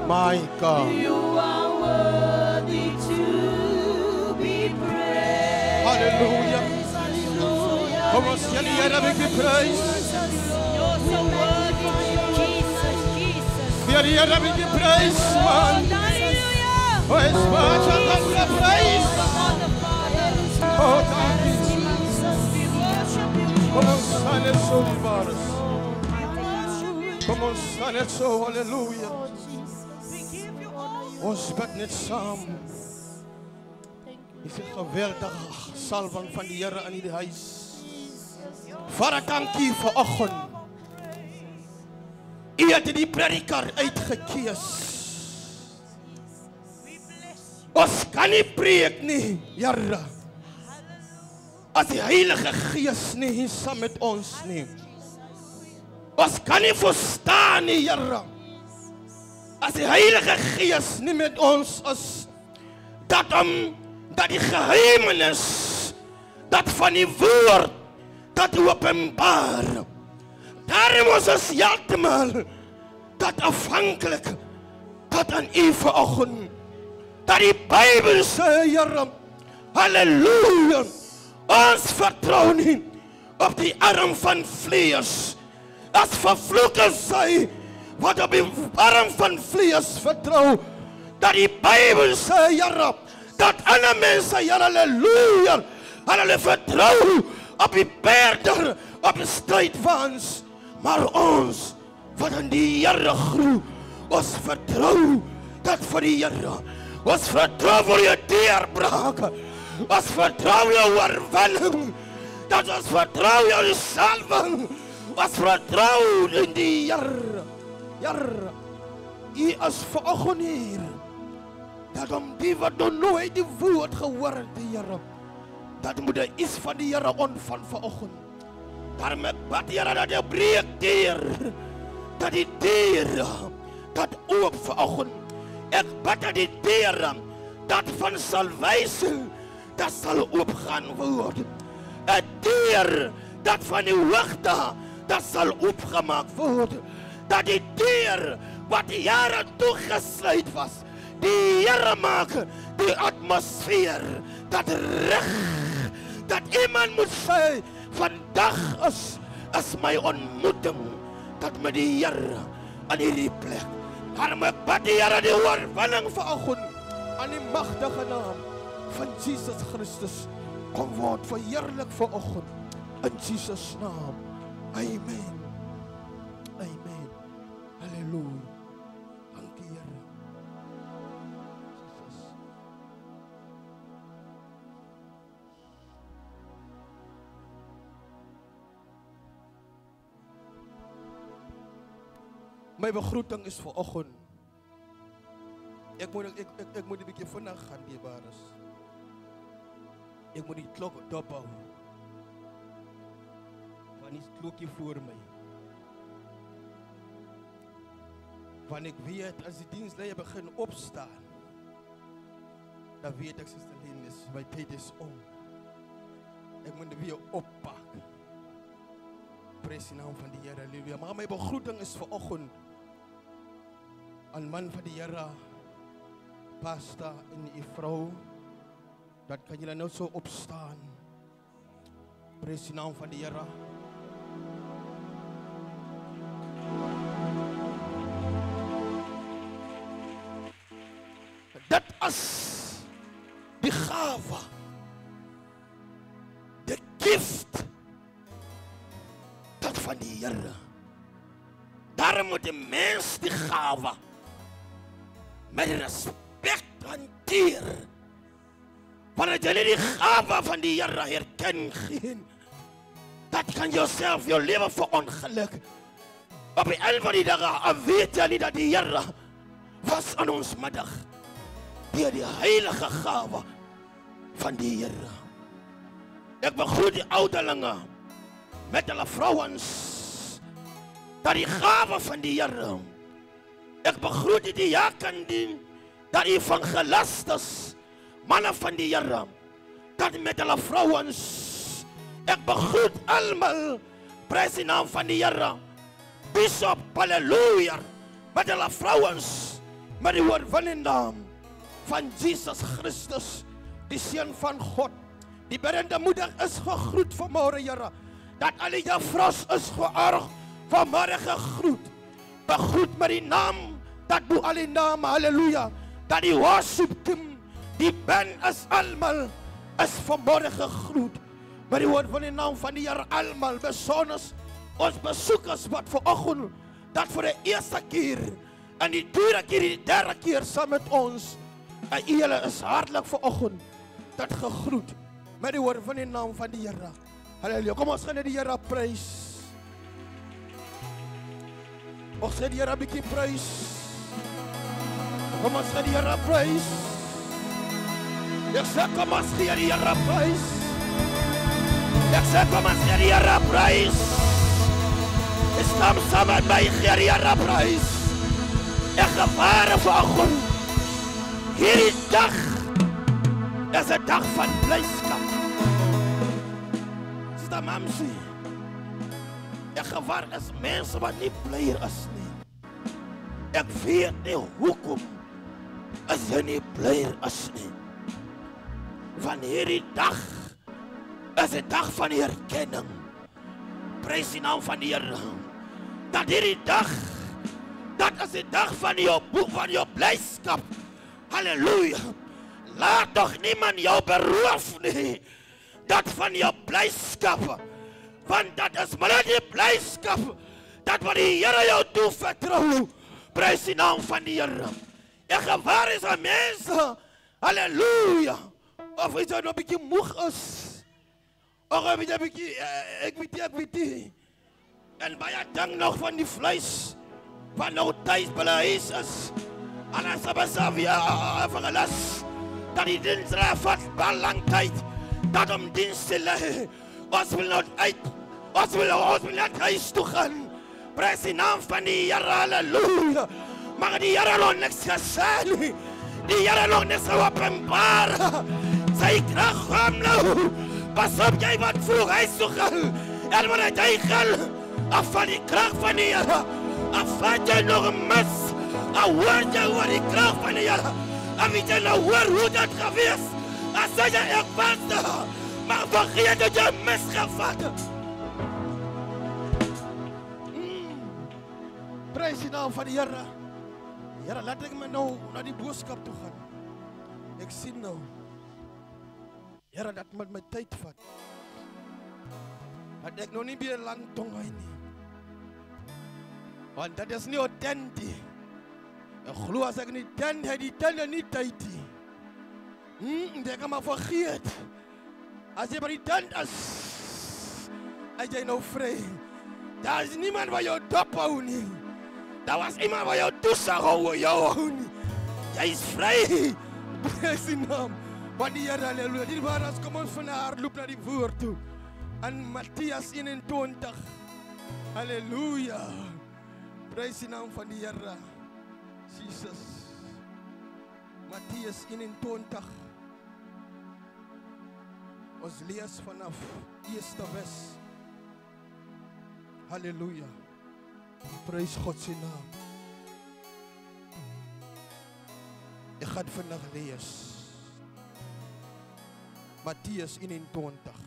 My God. You are worthy to be praised. Hallelujah. Hallelujah. Come on, stand here and make me praise. You're so worthy, Jesus, Jesus. Stand here and make me praise, man. Hallelujah. Oh, it's much of the praise. Oh, thank you, Jesus. Come on, stand it so, brothers. Come on, stand it so, hallelujah. Ons bid net saam. Is 'n geweldige salwing van die Here in die huis. Vader, dankie vir oggend. U het die prediker uitgekies. Ons kan nie preek nie, Here, as die Heilige Gees nie hier saam met ons nie. Ons kan nie verstaan nie, Here, as die Heilige Gees nie met ons is, dat die geheimenis, dat van die woord, dat openbaar. Daarom is ons heeltemal, dat afhankelijk, dat aan u vanoggend, dat die Bybel sê, Here, halleluja, ons vertrou nie op die arm van vlees, as vervloek is sy, wat op die arm van vlees vertrou, dat die Bybel sê, Here, dat alle mense, Here, halleluja, hulle vertrou op die berder, op die strijdwaans, maar ons, wat in die Here glo, ons vertrou, dat vir die Here, ons vertrou vir jou deurbraak, ons vertrou jou oorwinning, dat ons vertrou jou salwing, ons vertrou in die Here. Here, u is vanoggend hier, dat die wat nog nooit die woord gehoor het, die Here, dat moet die iets van die Here ontvang vanoggend. Daarom ek bid, Here, dat jy breek deur, dat die deur, dat oop vanoggend. Ek bid dat die deur, dat van salwysing, dat sal oopgaan word. 'n deur, dat van die hoogte, dat sal oopgemaak word. Dat die deur, wat jare toegesluit was, die Here maak die atmosfeer, dat reg, dat iemand moet sê, vandag is my ontmoeting, dat met die Here aan hierdie plek. Daarom ek bid die Here die oorwinning vanoggend, aan die magtige naam van Jesus Christus, kom word verheerlik vanoggend, in Jesus naam. Amen. Amen. Halleluja. Dankie, Here. Jesus. My begroeting is vanoggend. Ek moet 'n bietjie vinnig gaan, dierbares. Ek moet die klok dophou. Want die klokkie voor my. Want ek weet, as die diensleier begin opstaan, dan weet ek, Suster Linus, my tyd is om. Ek moet weer oppak. Prys die naam van die Here, halleluja. Maar my begroeting is vanoggend aan man van die Here, Pastor en die vrou, dat kan julle nou so opstaan. Prys die naam van die Here. Dit is die gawe, die gift, dat van die Here. Daarom moet die mens die gawe met respect hanteer. Wanneer jy die gawe van die Here herken geen, dat kan jouself jou lewe verongeluk. Op die einde van die dag weet jy nie dat die Here was aan ons middag. Deur die heilige gawe van die Here. Ek begroet die ouderlinge met hulle vrouens dat die gawe van die Here. Ek begroet die diakendien, dat die evangelistes, manne van die Here, dat met hulle vrouens, ek begroet almal, prys die naam van die Here, Bishop, halleluja, met hulle vrouens, met die oorwinnende naam van Jesus Christus, die Seun van God. Die berende moeder is gegroet vanmôre, Here, dat alle juffrou's is geërg vanmôre gegroet. Begroet met die naam, dat bo alle name, halleluja, dat die worship team, die band is almal, is vanmôre gegroet. Met die woord van die naam van die Here, almal, besonder ons besoekers wat vanoggend, dat vir die eerste keer, en die tweede keer, die derde keer, saam met ons, en julle is hartlik vanoggend, dat gegroet, met die woord van die naam van die Here. Halleluja, kom ons gaan die Here prys. Ons gaan die Here bietjie prys. Kom ons gaan die Here prys. Ek sê kom ons gaan die Here prys. Ek sê kom ons gaan die Here prys. Ek staan saam met my gaan die Here prys. Ek gevaar vanoggend. Hierdie dag is 'n dag van blyskap. Sister Mamsie, ek gevaar is mense wat nie bly is nie. Ek weet nie hoekom as jy nie bly is nie. Van hierdie dag is 'n dag van herkenning. Prys die naam van die Here. Dat hierdie dag, dat is 'n dag van jou blyskap. Halleluja. Laat toch niemand jou beroof nie. Dat van jou blyskap. Want dat is maar die blyskap. Dat wat die Here jou toevertrou. Prys die naam van die Here. Ek gevaar is aan mense. Halleluja. Of is jy nog 'n bietjie moeg is. Of jy 'n bietjie, ek weet nie. En baie ding nog van die vleis. Wat nou thuis by huis is. Alles hebben we vergelas. Dat die dienst vat al lang tijd. Dat om dienst te leggen. Ons wil not uit. Ons wil net huis toe gaan. Prijs de naam van die Here, halleluja. Maar die Here nog niks gesê nie. Die Here nog niks geopenbaar. Sy krag kom nou. Pas op jy wat vroeg huis toe gaan. En wanneer jy gaan, af van die krag van die Here. Af wat jy nog mis. Hoor jy oor die krag van die Here. En weet jy nou hoor hoe dat gewees. As jy ek was daar. Maar vergeet dat jy misgevat. Prys die naam van die Here. Here, laat ek my nou na die boodskap toe gaan. Ek sien nou. Here, dat met my tyd vat. Dat ek nog nie meer lang tong hy nie. Want dat is nie authentic. Ek glo as ek nie tent het, die tende nie tyd nie. Ek kan maar vergeet. As jy by die tent is, jy nou vry. Daar is niemand wat jou dop hou nie. Daar was iemand wat jou toesag hou, jou hou nie. Jy is vry. Prys die naam van die Here, halleluja. Dit waar as kom ons van hardloop na die woord toe. En Matteus 21. Halleluja. Prys die naam van die Here. Jesus. Matteus 21. Ons lees vanaf eerste vers. Halleluja. Prys God se naam. Ek gaan vandag lees. Matteus 21.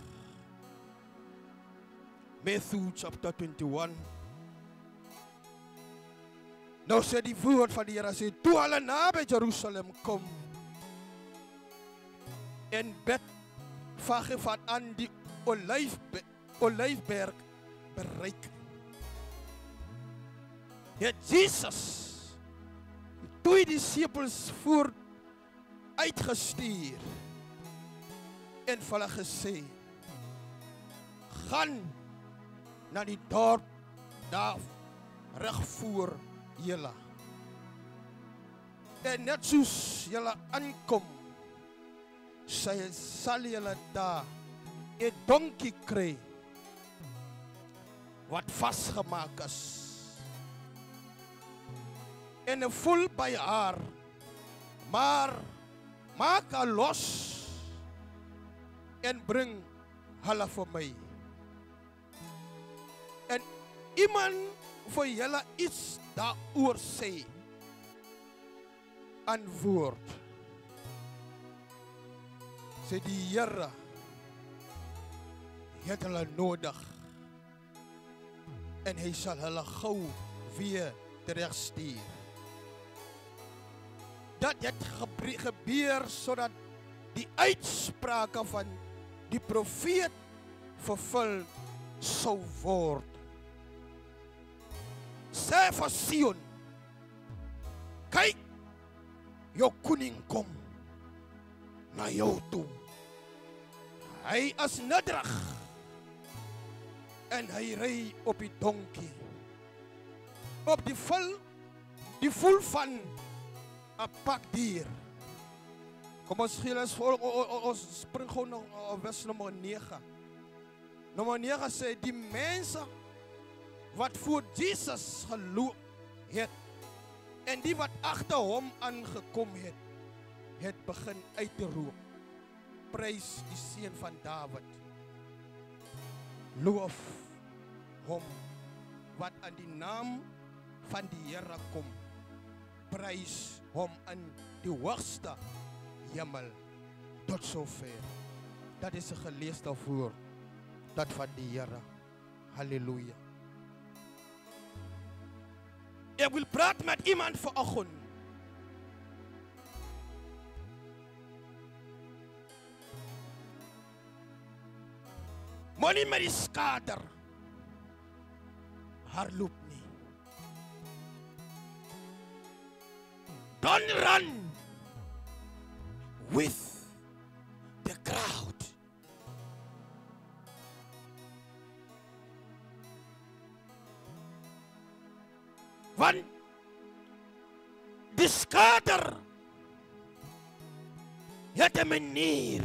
Matthew chapter 21. Nou sê die woord van die Here sê, toe hulle naby Jerusalem kom en Betfage van aan die Olyfberg bereik, het Jesus twee disippels voor uitgestuur en vir hulle gesê, gaan na die dorp daar reg voor julle. En net soos julle aankom, sal julle daar 'n donkie kry wat vasgemaak is en 'n voel by haar. Maar maak haar los en bring hulle vir my. En iemand vir julle iets daaroor sê. Antwoord. Sê die Here het hulle nodig. En hy sal hulle gou weer terugstuur. Dat het gebeur sodat die uitsprake van die profeet vervul sou word. Sê vir Sion, kyk, jou koning kom na jou toe. Hy is nederig en hy ry op die donkie. Op die voel van 'n pakdier. Kom ons gee ons spring gou na vers nommer 9. Nommer 9 sê die mense wat voor Jesus geloop het en die wat agter hom aangekom het begin uit te roep. Prys die seun van Dawid. Loof hom wat aan die naam van die Here kom. Prys hom in die hoogste hemel. Tot sover. Dat is 'n geleesde woord dat van die Here. Halleluja. Ek wil praat met iemand vanoggend. Moenie met die skater hardloop nie. Don't run with the crowd. Want die skater het 'n manier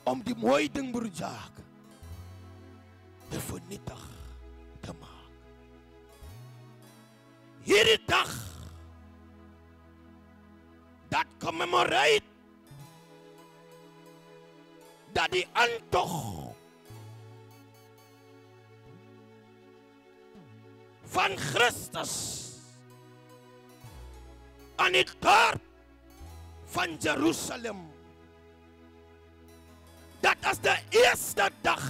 om die mooi ding broerjaak te vernietig te maak. Hierdie dag dat commemoreert dat die aantog van Christus aan die dorp van Jerusalem. Dat is de eerste dag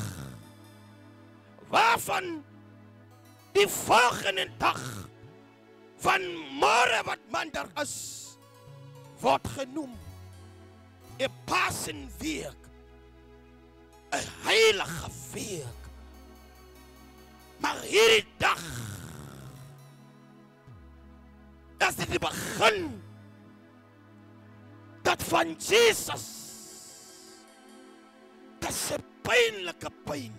waarvan die volgende dag van morgen wat maandag is, wordt genoemd een Pasenweek, een heilige week. Maar hierdie dag is dit die begin dat van Jesus, dat is 'n pynlijke pyn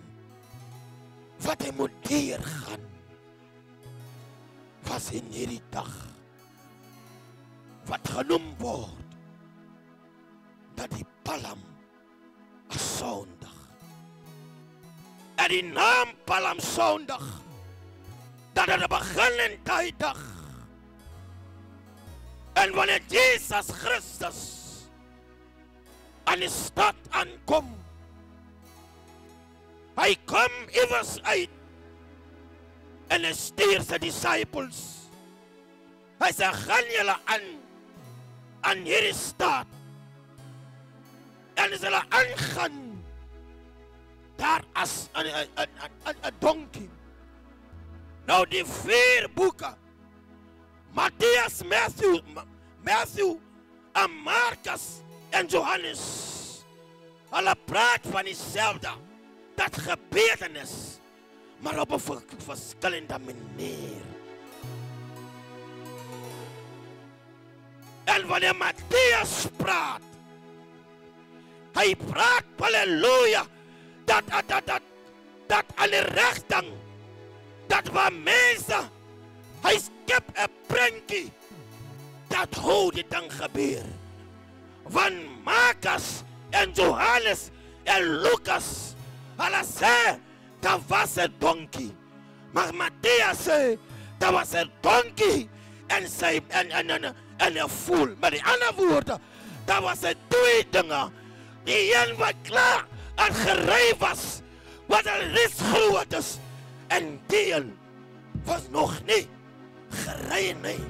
wat hy moet deurgaan, was in hierdie dag wat genoem word dat die Palm Sondag. En die naam Palm Sondag, dat het begin in die dag. En wanneer Jesus Christus aan die stad aankom, hy kom iewers uit en hy stuur sy disciples. Hy sê, gaan julle aan hierdie stad. En as hulle aangaan, daar is 'n donkie. Nou die 4 boeke, Mattheus, Matthew en Markus en Johannes, hulle praat van dieselfde, dat gebeurtenis, maar op 'n verskillende manier. En wanneer Mattheus praat, hy praat, halleluja, dat aan die regting, dat waar mense, hy skep 'n prentjie, dat hoe dit dan gebeur. Want Markus en Johannes en Lucas, hulle sê, dat was 'n donkie. Maar Mattheus sê, dat was 'n donkie en sy en voel. Met die ander woorde, daar was 'n twee dinge. Die een wat klaar en gery was, wat al reeds groot is, en die een was nog nie gery nie.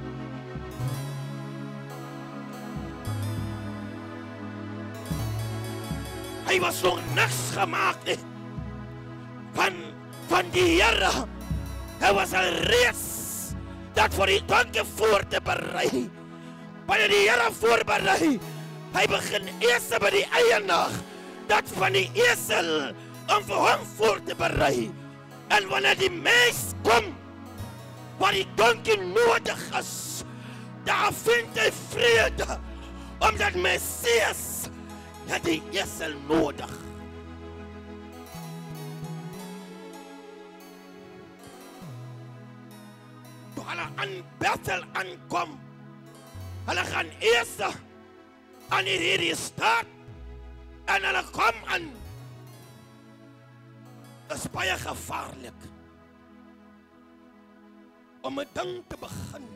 Hy was nog niks gemaakt nie. Van die Here. Hy was al reeds dat voor die donkie voor te berei. Wanneer die Here voorberei, hy begin eers by die eienaar, dat van die esel, om vir hom voor te berei. En wanneer die mens kom, wat die donkie nodig is, daar vind hy vrede, omdat Messias het die esel nodig. Toe hulle aan Bethel aankom, hulle gaan eers aan hierdie stad, en hulle kom aan. Dit is baie gevaarlik om 'n ding te begin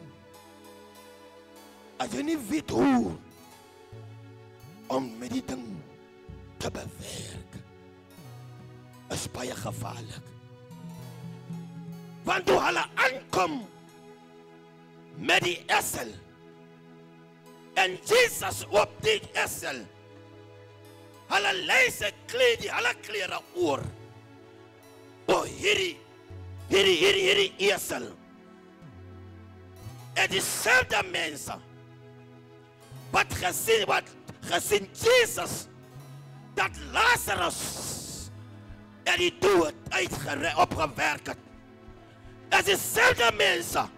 as jy nie weet hoe om met die ding te bewerk. Is baie gevaarlik. Want toe hulle aankom met die esel, en Jesus op die esel, hulle lei sy hulle klere oor. O, hierdie esel. En diezelfde mense wat gezien Jesus, dat Lazarus en die dood opgewerkt het. En diezelfde mense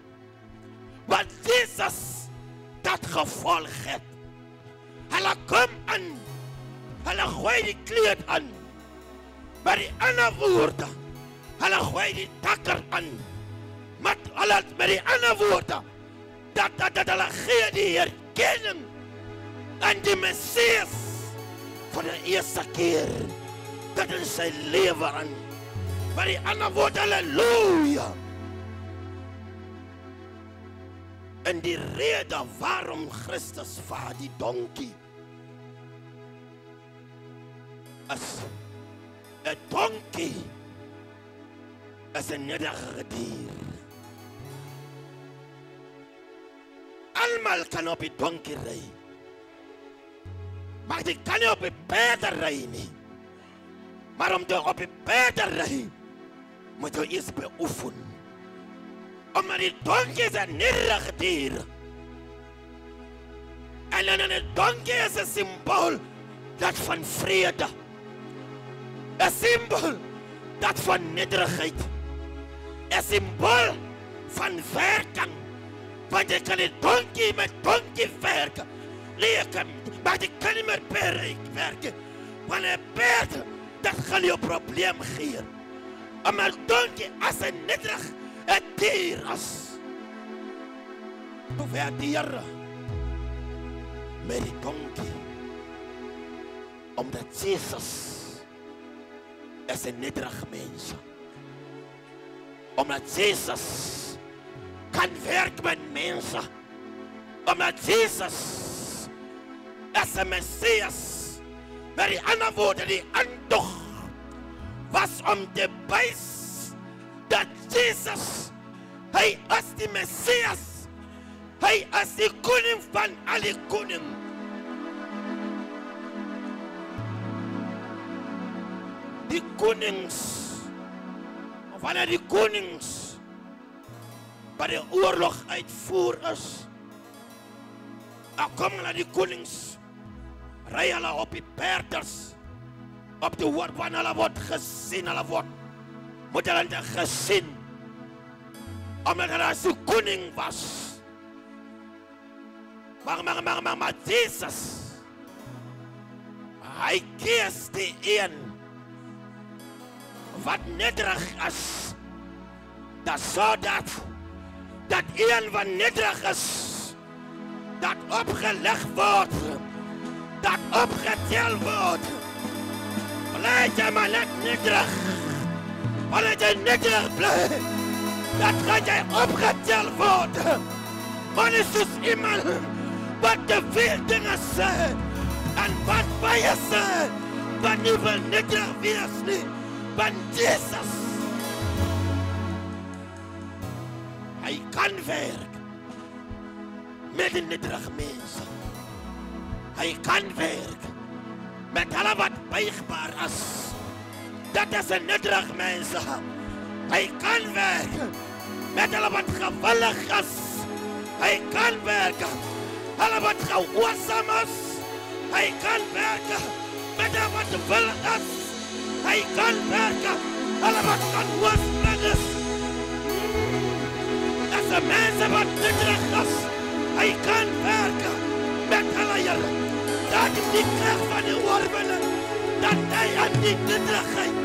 wat Jesus dat gevolg het. Hulle kom aan, hulle gooi die kleed aan, maar die ander woorde, hulle gooi die takker aan, met die ander woorde, dat hulle gee die herkenning aan die Messias voor de eerste keer dat in sy leven aan. Maar die ander woorde, halleluja. En die rede waarom Christus vaar die donkie is, 'n donkie is 'n nederige dier. Almal kan op die donkie ry, maar die kan nie op die perde ry nie. Maar om te op die perde ry, moet jy eers beoefen. Omdat die donkie is 'n nederige dier. En dan 'n donkie is 'n symbool dat van vrede. 'n symbool dat van nederigheid. 'n symbool van werking. Want jy kan die donkie met donkie werken. Maar jy kan nie met perd werken. Want 'n perd, dat gaan jou probleem gee. Maar donkie as 'n nederig 'n dier is. Toe werd die Here met die donkie. Omdat Jesus is 'n nederige mens. Omdat Jesus kan werk met mense. Omdat Jesus is 'n Messias. Met die ander woorde, die aandag was om te wys dat Jesus, hy is die Messias. Hy is die koning van alle koning. Die konings, wanneer die konings by die oorlog uitvoer is, dan kom hulle die konings, ry hulle op die perders, op die woord, wanneer hulle word gesien, moet hulle gesien, omdat hulle as die koning was. Maar Jesus, hy kies die een, wat nederig is, dat zodat dat een wat nederig is, dat opgeleg word, dat opgetel word. Blijf jy maar net nederig, wanneer jy nederig bly, dat gaan jy opgetel word. Man is soos iemand wat te veel dinge sê en wat baie sê, wat nie wil nederig wees nie, want Jesus, hy kan werk met die nederige mense. Hy kan werk met hulle wat buigbaar is. Dat is 'n nederige mense. Hy kan werk met hulle wat gewillig is. Hy kan werk hulle wat gehoorsaam is. Hy kan werk met hulle wat wil is. Hy kan werk hulle wat kan hoorspring is. Dat is 'n mense wat nederig is. Hy kan werk met hulle, Here. Dat is die krag van die oorwinning. Dat hy aan die nederigheid.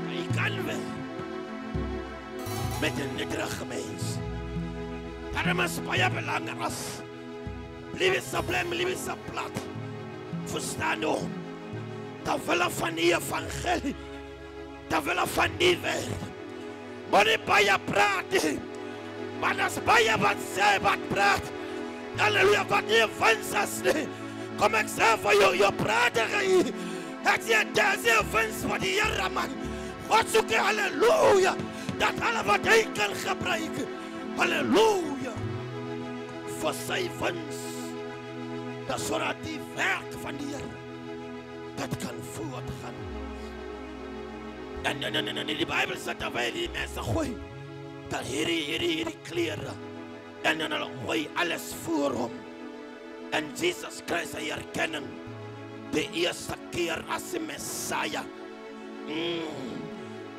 Hy kan werk met 'n nederige mens. Daarom is baie belangrik. Lieve sablem, lieve saplat. Verstaan nou. Dat wil van die evangelie. Dat wil van die werk. Maar nie baie praat nie. Maar as baie wat sê, wat praat. Halleluja, wat nie wens as nie. Kom ek sê vir jou, jou praterij. Ek sê, daar is een wens van die Here, man. God soek, halleluja. Dat alle wat hy kan gebruik. Halleluja. Vir sy wens. Dat zodat die werk van die Here. Dat kan voortgaan. En die Bijbel zegt dat wij die mensen gooien. Dat hierdie kleren. En dan hulle gooi alles voor hom. En Jesus kry sy erkenning. De eerste keer as die Messiah.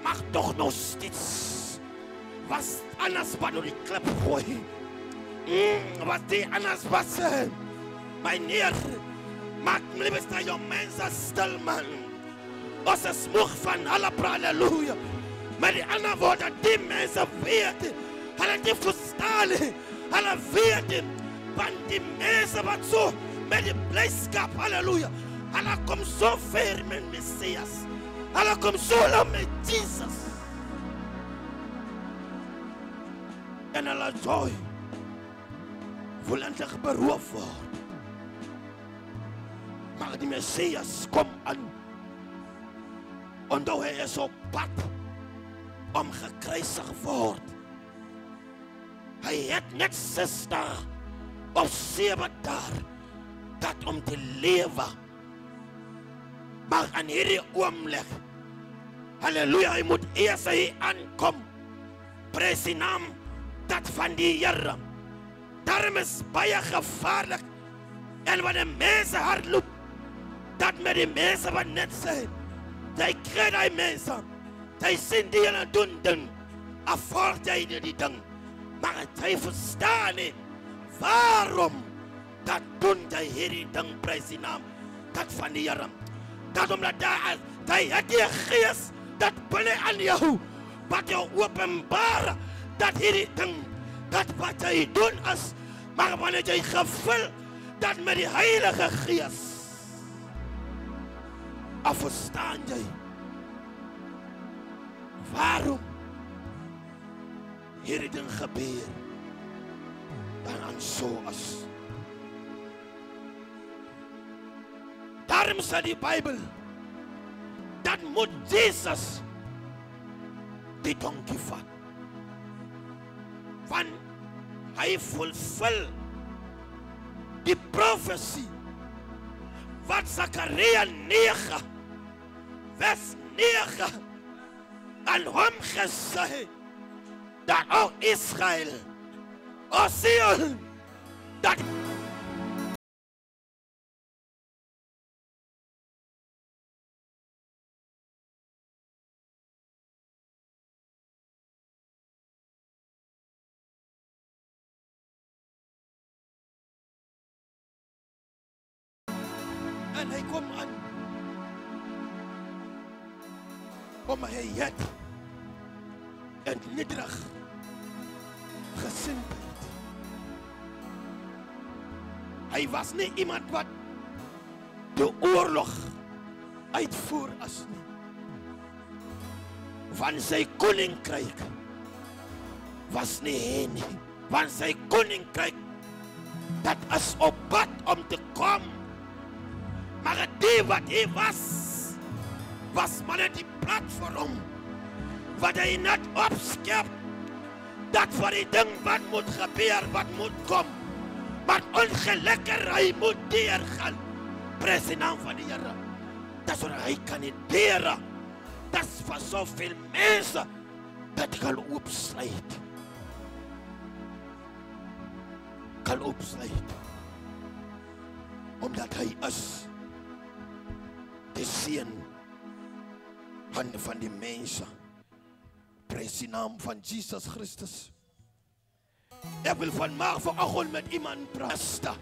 Mag toch nog steeds. Was anders wat door die klip gooi. Was die anders was. Meneer, maak liefst dat jou mensen stil, man. Ons is moeg van alle halleluja. Maar die andere woorden, die mensen weten. Hulle die verstaan. Hulle weten. Want die mensen wat zo met die blijdschap, halleluja. Hulle kom zo ver met Messias. Hulle kom zo lang met Jesus. En hulle joy wil eindelijk beroof worden. Maar die Messias kom aan. Onthou hy is op pad om gekruisig word. Hy het net 6 dae of 7 dae dat om te lewe. Maar aan hierdie oomblik, halleluja, hy moet eers hy aankom. Prys die naam dat van die Here. Daarom is baie gevaarlik. En wat die mense hardloop, dat met die mense wat net sê, jy kry die mense, jy sien die hulle doen ding, afvolg jy die ding, maar jy verstaan nie, waarom, dat doen jy hierdie ding, prys die naam, dat van die Here, dat omdat jy het die gees, dat binne aan jou, wat jou openbaar, dat hierdie ding, dat wat jy doen is, maar wanneer jy gevul, dat met die Heilige Gees, verstaan jy, waarom hierdie ding gebeur, dan aan so is. Daarom sê die Bijbel, dat moet Jesus die donkie vat. Want hy fulfill die profesie wat Zakaria 9 vers 9 aan hom gesê, dat ook Israël, o Sion, dat en hy kom aan om hy het en nederig gesindheid. Hy was nie iemand wat de oorlog uitvoer as nie. Van sy koninkryk was nie hier nie, want sy koninkryk, dat is op pad om te kom. Maar die wat hy was maar net die platform, wat hy net opskep, dat voor die ding wat moet gebeur, wat moet kom, maar ongelukkerij moet deurgaan. Prys die naam van die Here. Dat is wat hy kan nie deur. Dat is vir soveel mense, dat kan opsluit. Kan opsluit. Omdat hy is die seun van die mense. Prys die naam van Jesus Christus. Ek wil vanoggend met iemand praat.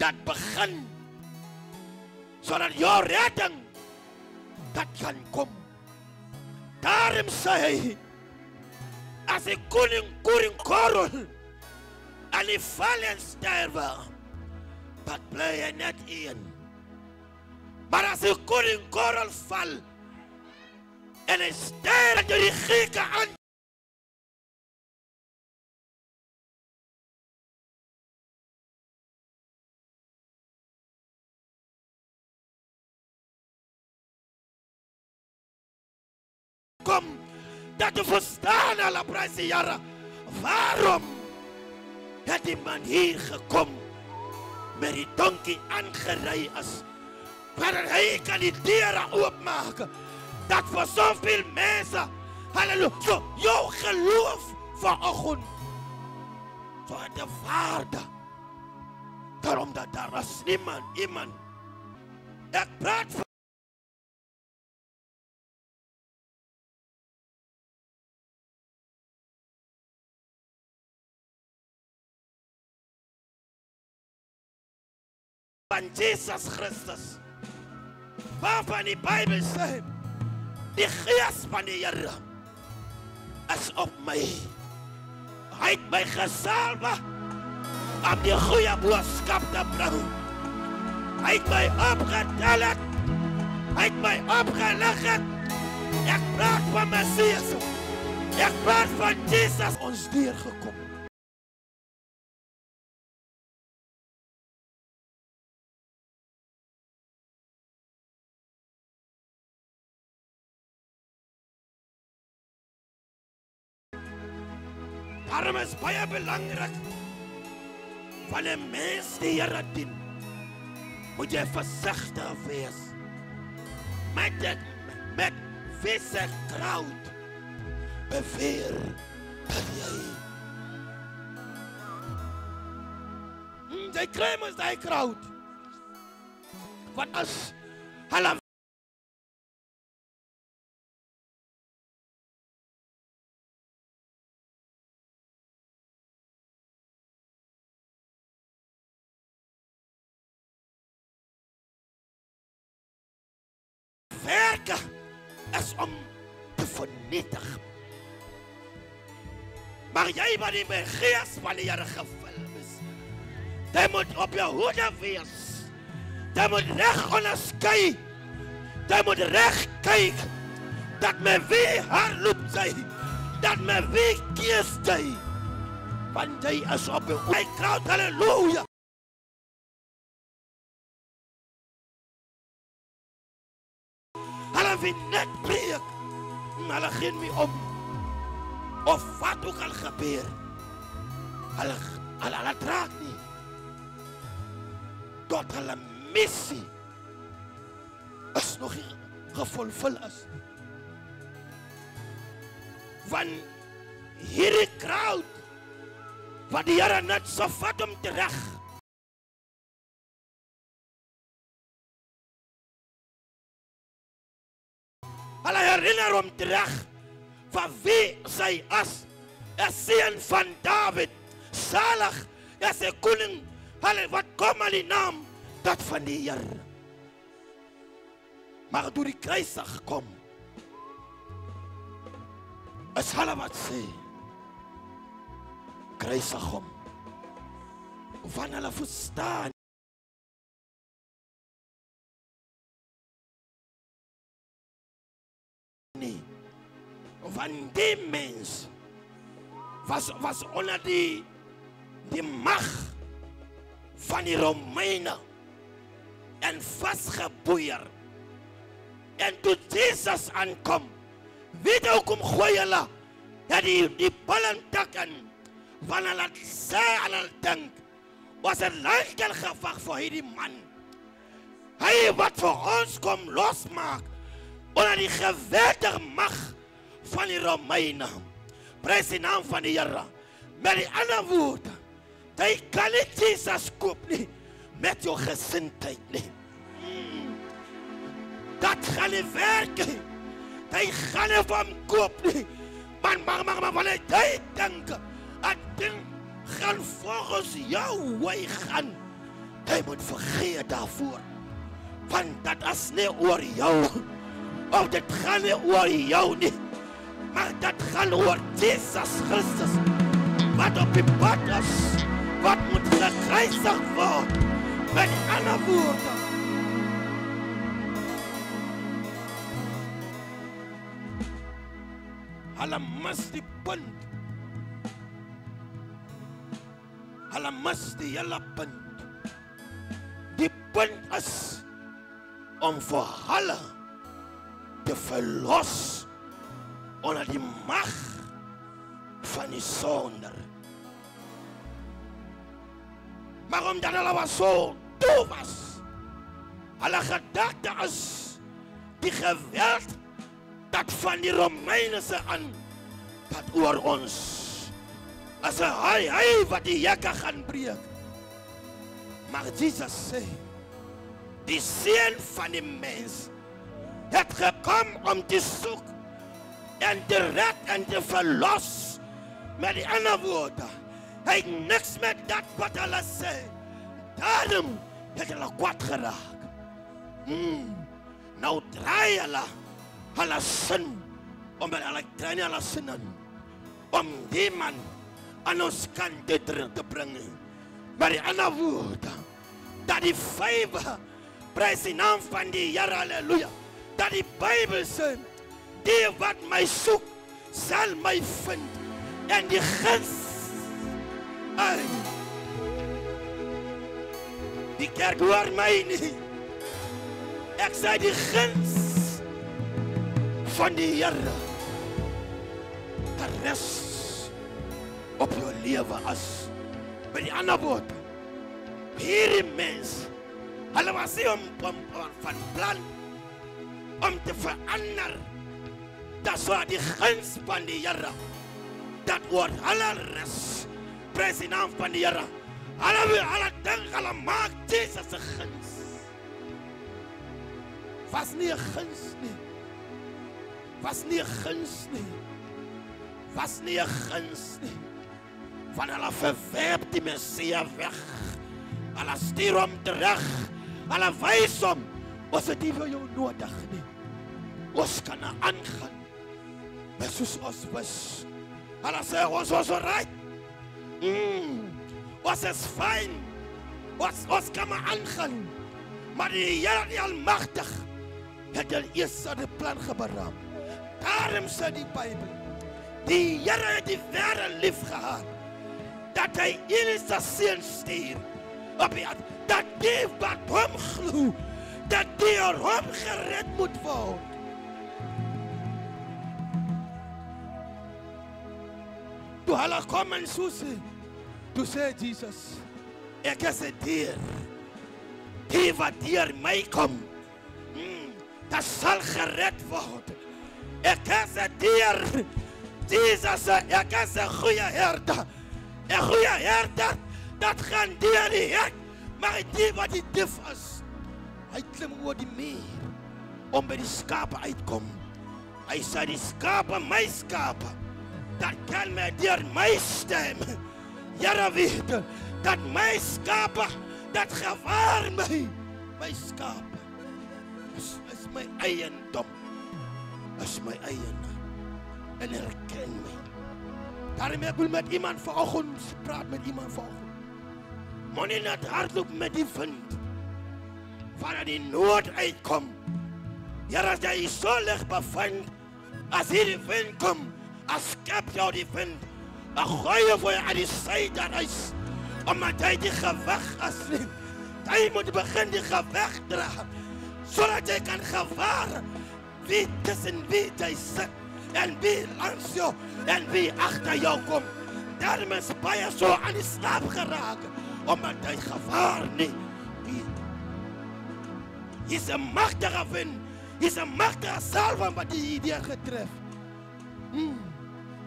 Dat begin, zodat jouw redding, dat kan komen. Daarom sê hy, as die koning korrel, en die val en sterwe, dat bly hy net een. Maar as die koning korrel val, en hy sterwe door die Grieke aan, kom, dat u verstaan, alle prys die Here, waarom het die man hier gekom, met die donkie aangerei is, waar hy kan die deure oopmaak, dat vir soveel mense, halleluja, so jou geloof vanoggend, so het die waarde, daarom dat daar is iemand, ek praat van Jesus Christus, waarvan die Bijbel sê, die gees van die Here is op my. Hy het my gesalwe om die goeie boodskap te bring. Hy het my opgetel het, hy het my opgelig het. Ek praat van Messias, ek praat van Jesus, ons deurgekom. Daarom is baie belangrik, van 'n mens die Here dien, moet jy versigtig wees, met visse kraut, beweer, dat jy kry mos die kraut, wat as hulle werke is om te vernietig. Maar jy wat die gees van die Here gevul is, jy moet op jou hoede wees. Jy moet reg onderskei. Jy moet reg kyk, dat men wie hardloop sy, dat men wie kies jy. Want jy is op jou hoede. Hy kraut, halleluja. Hulle weet net breek, hulle geen meer om, of wat ook al gebeur, hulle draak nie, tot hulle missie is nog nie gevulvul is. Want hierdie crowd, wat die Here net so vat om terug, hulle herinner hom terug van wie sy is, 'n seun van David, salig is 'n koning, hulle wat kom aan die naam, dat van die Here. Maar toe die kruisig kom, Is hulle wat sê, kruisig hom. Van hulle verstaan nie. Van die mens was onder die mag van die Romeine en vastgeboeid. En toe Jesus aankom, weet jy hoekom gooi hulle die ballentak in, van hulle sê hulle dink, was een lijkelgevacht voor die man. Hij wat voor ons kom losmaak, onder die geweldige macht van die Romeinen. Prijs de naam van de Heer. Met die andere woorden, hij kan niet Jezus koop nie, met jouw gezindheid nie. Dat gaan niet werken. Hij gaat niet van hem koop nie. Maar wanneer hij denkt, het ding gaan volgens jou wij gaan. Hij moet vergeten daarvoor. Want dat is niet over jou. Of dat gaat niet over jou niet. Maar dat gaat over Jezus Christus. Wat op je pad is. Wat moet gekruisigd worden. Met andere woorden. Hulle mis die punt. Hulle mis die hele punt. Die punt is om vir hulle te verlos onder die mag van die sonder. Maar omdat hulle was so doof was, hulle gedagte is die geweld dat van die Romeinse aan, dat oor ons, as hy wat die hekke gaan breek. Maar Jesus sê, die Seun van die mens, het gekom om te soek, en te red en te verlos, met die ander woorde, hy het niks met dat wat hulle sê, daarom het hulle kwaad geraak. Nou draai hulle sin, omdat hulle draai nie hulle sin in, om die man aan ons kant te bring. Maar die ander woorde, dat die vywe, prys die naam van die Here, halleluja, dat die Bybel sê, die wat my soek, sal my vind, en die guns, die kerk hoor my nie, ek sê die guns van die Here, die res op jou lewe as, met die ander woorde, hierdie mens, hulle was nie van plan, om te verander, dat so die guns van die Here, dat oor hulle res, prys die naam van die Here, hulle dink, hulle maak Jesus se guns, was nie 'n guns nie, was nie 'n guns nie, was nie 'n guns nie, van hulle verwerp die Messia weg, hulle stuur hom terug, hulle wys hom, ons het nie vir jou nodig nie, ons kan aangaan, maar soos ons was, hulle sê ons was alright, ons is fijn, ons kan maar aangaan, maar die Here die Almagtig, het al eers aan die plan geberaam. Daarom sê die Bybel, die Here het die wêreld lief gehad, dat hy enige sy seun stuur, dat die wat hom glo, dat die door hom gered moet word. Toe hulle kom en so sê, toe sê Jesus, ek is die dier, die wat deur my kom, dat sal gered word. Ek is die dier, Jesus sê, ek is een goeie herder. Een goeie herder, dat gaan deur die hek, maar die wat die dief is, hy klim oor die muur, om by die skape uitkom. Hy sê, die skape, my skape, dat kan my deur my stem. Here weet, dat my skape, dat gewaar my skape, is my eiendom, is my eiendom. en herken my. Daarom ek wil met iemand vanoggend praat met iemand vanoggend. Moenie net hardloop met die wind. Vanaf die noord uitkom. Here, as jy so lig bevind, as hierdie wind kom, as skep jou die wind, dan gooi jy vir jou aan die sy daaruit, omdat jy die geweg as nie. Jy moet begin die geweg dra, sodat jy kan gewaar wie tussen wie jy sit, en wie langs jou, en wie agter jou kom. Daarom is baie so aan die slaap geraak, omdat jy gewaar nie. Hier is 'n magtige wind, hier is 'n magtige salwing wat die idee getref.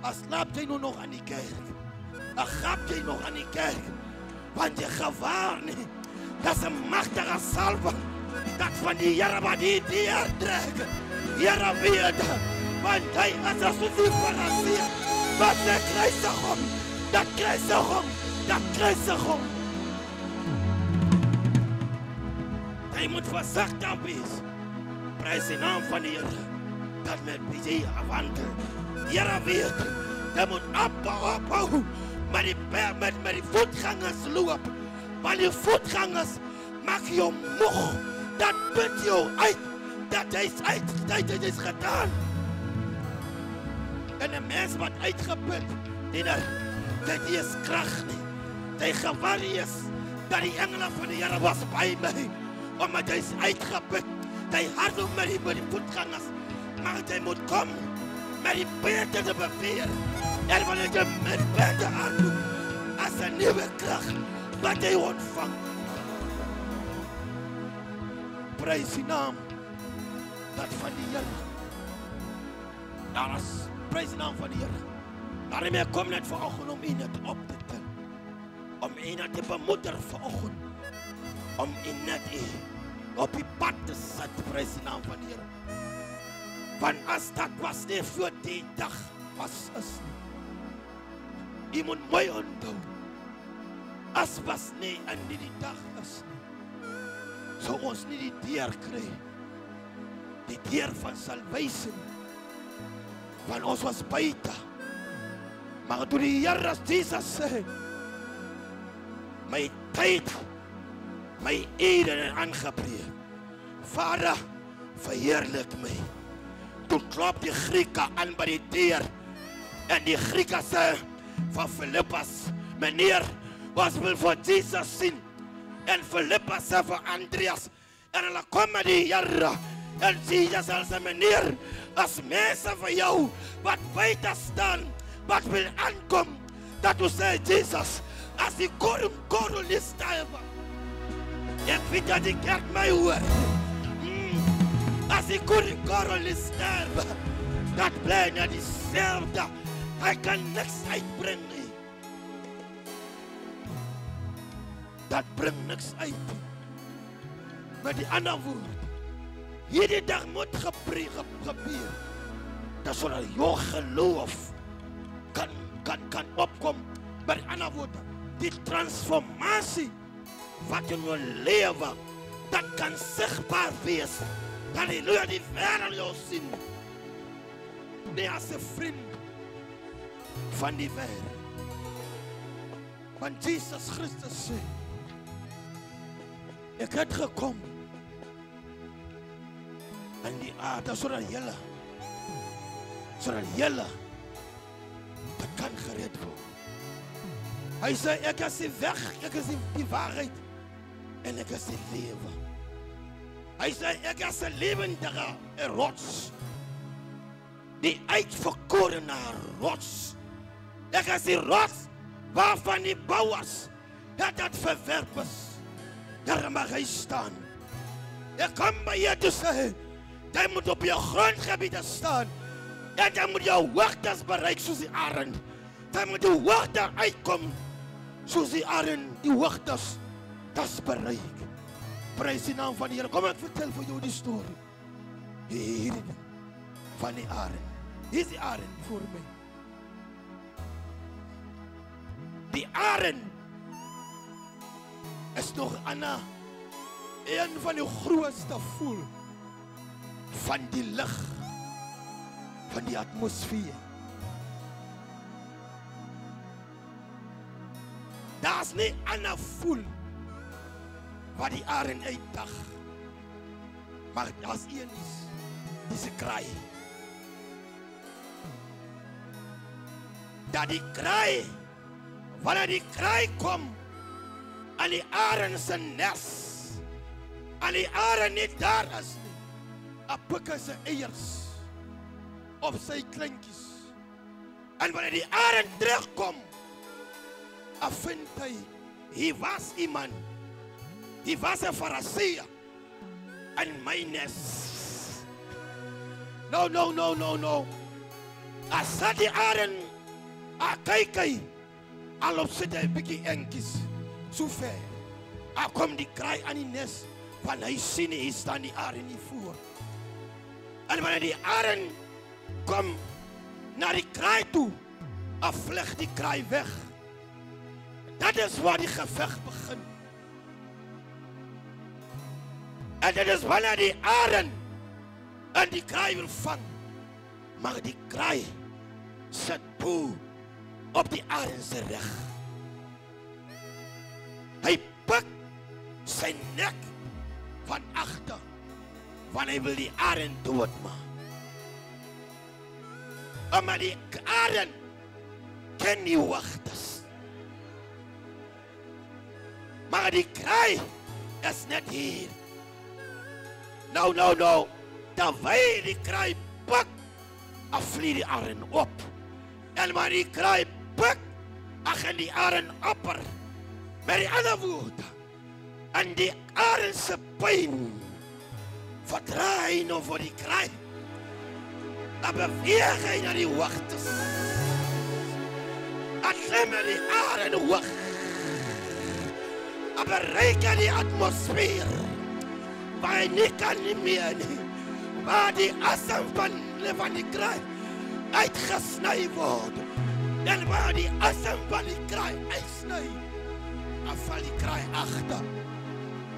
As slaap jy nog aan die kerk, dan grap jy nog aan die kerk, want jy gewaar nie. Dat is 'n magtige salwing, dat van die Here wat die idee trek. Here weet, want hy is as die Fariseer, wat hy kruisig hom, dat kruisig hom, dat kruisig hom. Jy moet versigtig wees. Prys die naam van die Here, dat met wie afwandel. Here weet, jy moet ophou, met die voetgangers loop, want die voetgangers maak jou moeg, dat put jou uit, dat jy is gedaan. En 'n mens wat uitgeput, dit is krag nie. Jy gewaar is, dat die engele van die Here was by my, omdat jy is uitgeput. Jy hardloop met die voetgangers, maar jy moet kom, met die beter te beweer, en wanneer jy met beter hardloop, as 'n nuwe krag, wat jy ontvang. Prys die naam, dat van die Here. Daar is, prys die naam van die Here. Daarom ek kom net vanoggend om u net op te tel, om u net te bemoeder vanoggend, om u net op die pad te sit, prys die naam van die Here. Want as dat was nie voor die dag was is nie. U moet mooi onthou, as was nie in die dag is nie, sou ons nie die deur kry, die deur van salvation, want ons was buite. Maar toe die Here as Jesus sê, my tyd, my ede aangebreek. Vader, verheerlik my. Toe klop die Grieke aan by die deur, en die Grieke sê van Philippus, meneer, ons wil vir Jesus sien, en Philippus sê vir Andreas, en hulle kom met die Here, en Jesus sê, meneer, as mense vir jou, wat buite staan, wat wil aankom, dat u sê, Jesus, as die koring nie sterwe, ek weet dat die kerk my hoor, as die koring nie sterwe, dat bly net dieselfde, hy kan niks uitbring nie. Dat bring niks uit. Met die ander woord, hierdie dag moet gebeur, dat sodat jou geloof kan opkom. Met die ander woord, die transformatie wat in jou lewe, dat kan sigbaar wees, halleluja, die wêreld jou sien, nie as 'n vriend van die wêreld. Want Jesus Christus sê, ek het gekom in die aarde, sodat julle dat kan gered word. Hy sê, ek is die weg, ek is die waarheid, en ek is die lewe. Hy sê, ek is 'n lewendige rots, die uitverkorene rots. Ek is die rots, waarvan die bouwers het verwerp is. Daar mag hy staan. Ek kom by jou te sê, jy moet op jou grondgebied staan, en jy moet jou hoogtes bereik soos die arend. Jy moet die hoogte uitkom, soos die arend, die hoogtes, das bereik. Prys die naam van die Here. Kom ek vertel vir jou die storie. Hierdie ding van die arend. Hier is die arend voor my. Die arend is nog een van die grootste voel van die lig, van die atmosfeer. Daar's nie ander voel wat die arend uitdag. Maar daar's een dis 'n kraai. Dat die kraai, wanneer die kraai kom aan die arend se nes, aan die arend nie daar is nie, a pik sy eiers op sy kleintjies. En wanneer die arend terugkom, a vind hy was iemand, hy was 'n Farisee in my nes. No. As sit die arend, a kyk hy, al op sit hy bietjie enkies, so ver. A kom die kraai aan die nes, want hy sien hy staan die arend nie voor. En wanneer die arend kom na die kraai toe, a vlug die kraai weg. Dat is waar die geveg begin. En dit is wanneer die arend en die kraai wil vang, maar die kraai sit bo op die arend se rug. Hy pik sy nek van agter, want hy wil die arend doodmaak. Maar die arend ken nie wagters. Maar die kraai is net hier. No. Terwyl die kraai pik, afvlieg die arend op. En maar die kraai pik, en die arend apper. Met die ander woorde, en die arend se pyn verdraai nou voor die kraai. Dan beweeg hy na die wagters. En klim in die arend hoog. En bereik aan die atmosfeer, waar hy nie kan nie meer nie. Waar die asem van die kraai uitgesny word. En waar die asem van die kraai uitsny, en val die kraai agter.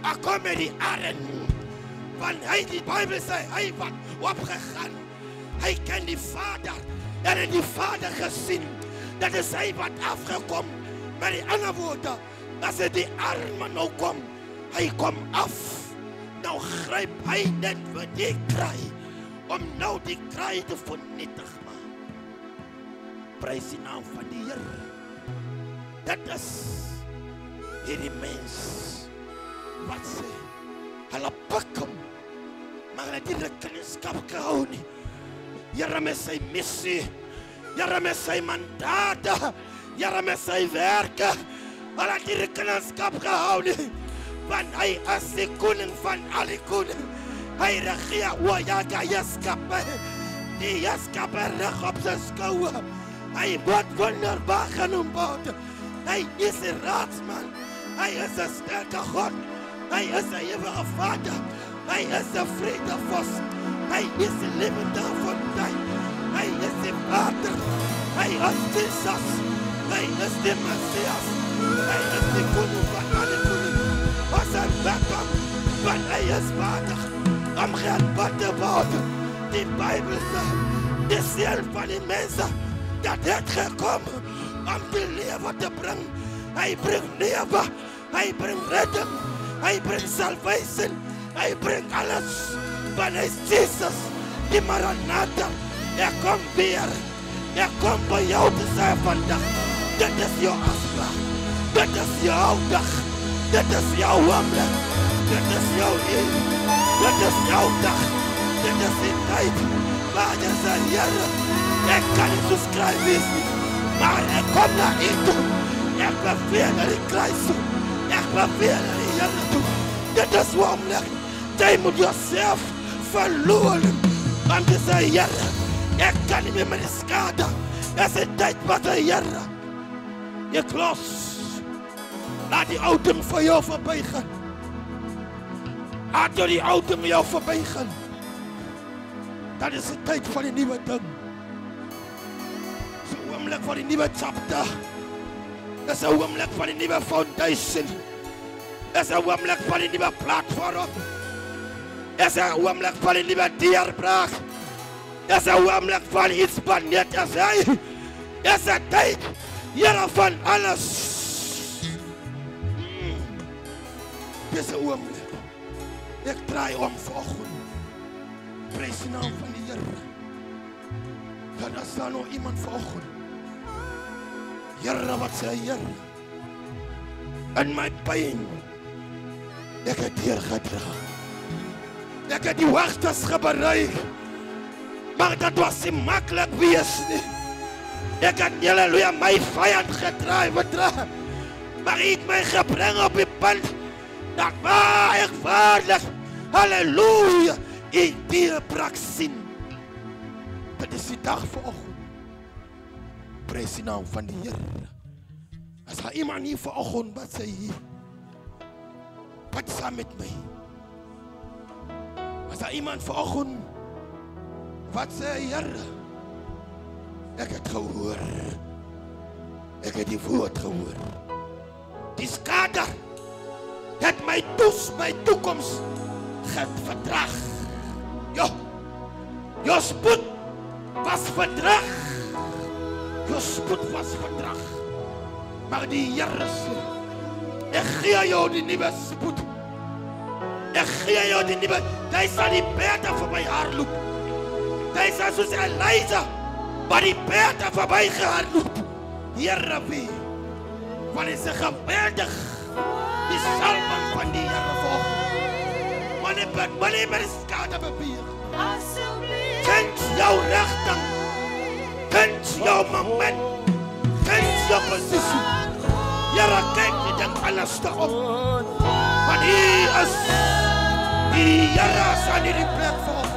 En kom met die arend, want hy, die Bybel sê, hy wat opgegaan. Hy ken die Vader, en het die Vader gesien. Dat is hy wat afgekom. Met die ander woorde, as het die arme nou kom, hy kom af. Nou gryp hy net vir die kraai, om nou die kraai te vernietig maak. Prys die naam van die Here. Dit is hierdie mens wat sê, hulle pik hom, maar hulle het die rekenskap gehou nie. Here met sy missie, Here met sy mandate, Here met sy werke, hulle het die rekenskap gehou nie, want hy is die koning van al die koning. Hy regeer oor jaga jaskappe, die jaskappe reg op sy skouwe. Hy word wonderbaar genoem word. Hy is 'n raadsman, hy is 'n sterke God, hy is 'n ewige Vader, hy is 'n vredevos, hy is 'n lewende fontein, hy is die Vader, hy is Jesus, hy is die Messias, hy is die koning van alle koning. As hy wegkom, want hy is waardig om geaanbid te word. Die Bybel sê, die seun van die mense, dat het gekom om die lewe te bring. Hy bring lewe, hy bring redding, hy bring salvation, hy bring alles. Want hy is Jesus, die Maranatha. Ek kom weer, ek kom by jou te sê vandag, dit is jou afspraak, dit is jou dag, dit is jou oomblik, dit is jou eer, dit is jou dag, dit is die tyd, waar jy sê, Here, ek kan nie so skryf wees nie, maar ek kom na U toe, ek beveel na die kruis toe, ek beveel na die Here toe, dit is oomblik, jy moet jouself verloor, om te sê, Here, ek kan nie meer met die skade, is die tyd wat die Here, ek los, laat die ou ding vir jou verby gaan. Laat jou die ou ding jou verby gaan. Dat is die tyd van die nuwe ding. Dis 'n oomblik van die nuwe chapter. Dis 'n oomblik van die nuwe foundation. Dis 'n oomblik van die nuwe platform. Dis 'n oomblik van die nuwe deurbraak. Dis 'n oomblik van iets wat net as hy. Dis 'n tyd, Here van alles. dis 'n oomblik. Ek draai om vanoggend. Prys die naam van die Here. Dan is daar nog iemand vanoggend. Here, wat sê Here? In my pyn. Ek het hier gedra. Ek het die hoogtes gebereik. Maar dat was nie maklik wees nie. Ek het halleluja my vyand gedraai, bedra. Maar hy het my gebring op die punt dat waar ek waarlik, halleluja, ek deurbrak sien. Dit is die dag vanoggend. Prys die naam van die Here. As daar iemand hier vanoggend wat sê hier, wat saam met my? As daar iemand vanoggend wat sê Here, ek het gehoor. Ek het die woord gehoor. Die skade het my toekoms verdrag. Jou spoed was verdrag. Jou spoed was verdrag. Maar die Here sê, ek gee jou die nuwe spoed. Ek gee jou die nuwe. Jy sal die perde vir my hardloop. Jy sal soos Elijah, maar die perde verby gehardloop. Here wie, want is 'n geweldig die salwing van die Here volg. Wanneer my skade beweeg. Kent jou rigting. Kent jou moment. Kent jou posisie. Here kyk nie ding alles te op. Want hier is die Here is aan hierdie plek volg.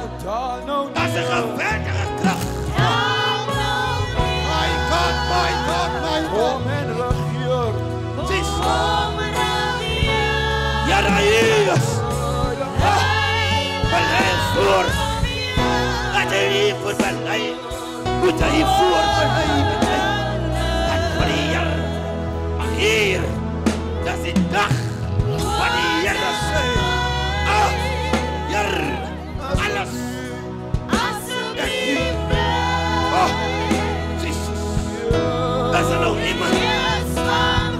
Dat is 'n geweldige krag. My God, my God, my God. Kom en regeer. Jesus. Here is. Belei voor. Laat hy hier voor belei. Moet hy voor belei. En voor die Here. Maar hier, dat is die dag wat die Here sê. Here, alles. Jesus. Dat is nog iemand.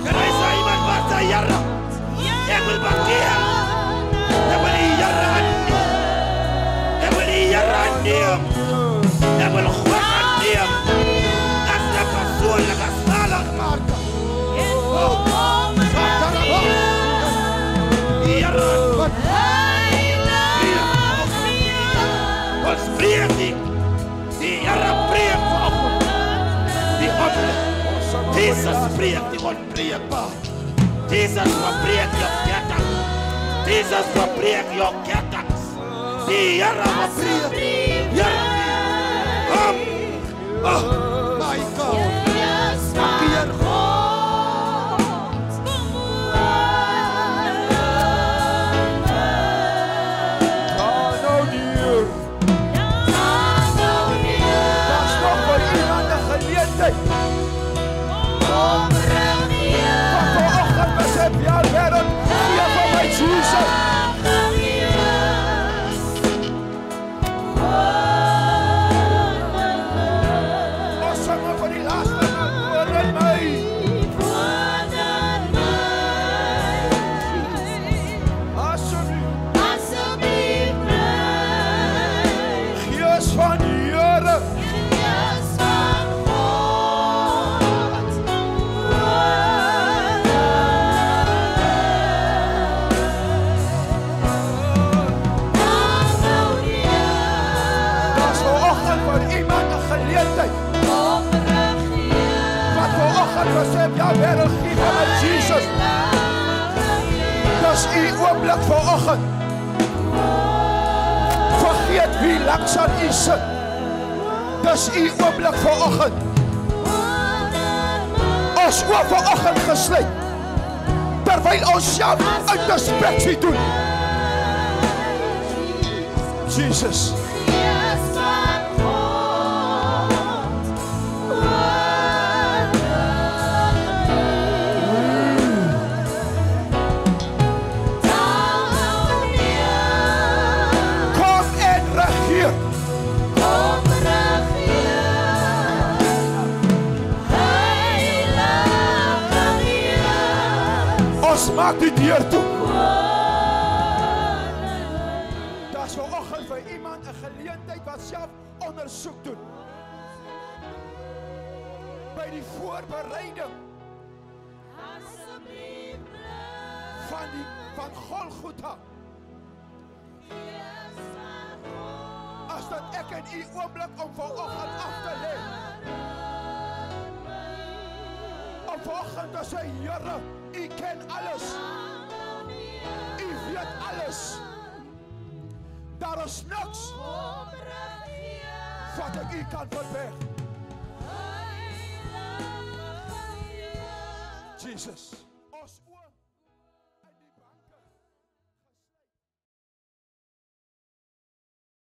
Kan hy sê iemand wat sê Here? Ek wil bekeer. Ek wil die Here aanneem. Ek wil die Here aanneem. Ek wil God aanneem. Dat is die persoonlijke zaligmaker. Die Here. Ons breek die. Die Here breek vanoggend. Die onbreek. Jesus breek die onbreekbaar. Jesus verbreek jou ketting. Jesus verbreek jou kettings. Die Here verbreek. Here. Kom. My God. Bekeer Ga nou neer. Daar's nog vir iemand 'n geleentheid. Wat vanoggend besef jy wêreld, gee vir my Jesus. Ons sing maar vir die laaste woord in my. Asseblief. Gees van die Here. Daar's vanoggend vir iemand 'n geleentheid. Wat vanoggend besef jy wêreld, gee vir my Jesus. Dis u oomblik vanoggend. Vergeet wie langs aan u sit. Dis u oomblik vanoggend. Ons oop vanoggend gesluit. Terwyl ons self introspeksie doen. Jesus. Kom en regeer. Ons maak die deur toe. altyd wat self ondersoek doen. By die voorbereiding van Golgotha. As dat ek en u oomblik om vanoggend af te lê. Om vanoggend te sê, Here, u ken alles. U weet alles. Daar is niks wat ek u kan verberg. Jesus.